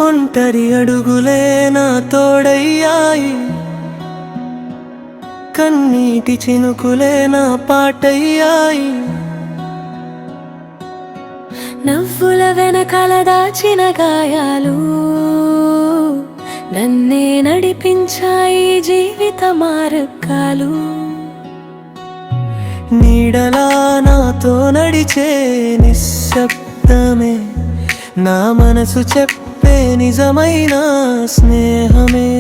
ఒంటరి అడుగులే నా తోడయ్యాయి, కన్నీటి చినుకులే నా పాటయ్యాయి. నవ్వుల వెనకాల దాచిన గాయాలు నన్నే నడిపించాయి జీవిత మార్గాలు. నీడలా నాతో నడిచే నిశ్శబ్దమే నా మనసు చెప్పే నిజమైన స్నేహమే.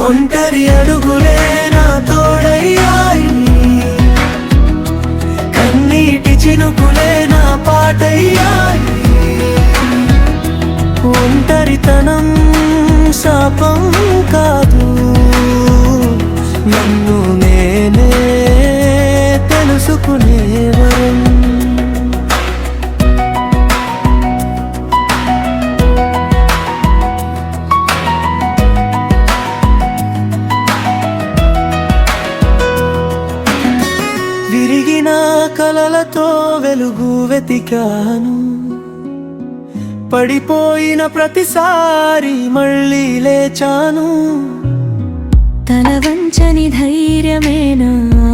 ఒంటరి అడుగులే నా తోడయ్యాయి, కన్నీటి చినుకులే నా పాటయ్యాయి. ఒంటరితనం శాపం కాదు, నన్ను నేనే తెలుసుకునే వరం. విరిగిన కలలతో వెలుగు వెతికాను, పడిపోయిన ప్రతిసారి మళ్ళీ లేచాను. తల వంచని ధైర్యమేనా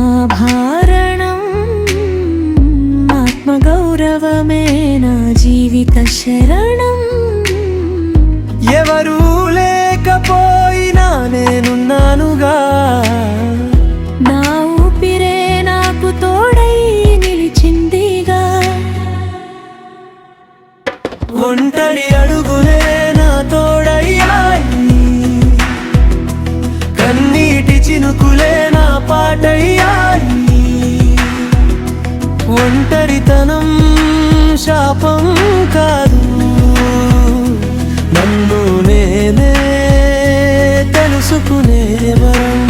ఆభరణం, ఆత్మగౌరవమేనా జీవిత శరణం. ఎవరూ లేకపోయినా నేనున్నానుగా, నా ఊపిరే నాకు తోడై నిలిచిందిగా. ఒంటరి అడుగులే నా తోడయ్యాయి, కన్నీటి చినుకులే నా పాటయ్యాయి. ఒంటరితనం శాపం కాదు, నన్ను నేనే తెలుసుకునే వరం.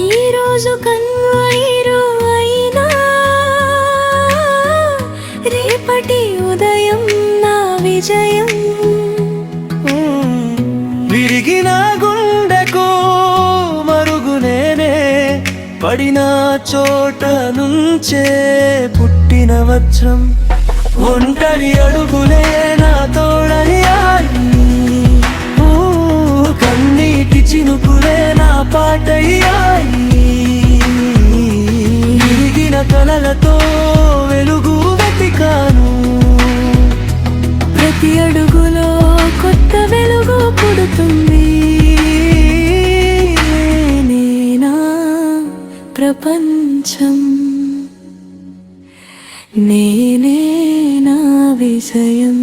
ఈరోజు కన్నీరు అయినా రేపటి ఉదయం నా విజయం. విరిగిన గుండెకు మరుగునేనే, పడిన చోట నుంచే పుట్టిన వజ్రం. ఒంటరి అడుగులే నా తోడయ్యాయి, కన్నీటి చినుకులే నా పాటయ్యాయి. విరిగిన కలలతో వెలుగు వెతికాను, ప్రతి అడుగులో కొత్త వెలుగు పుడుతుంది. నేనా ప్రపంచం, నేనే నా విజయం.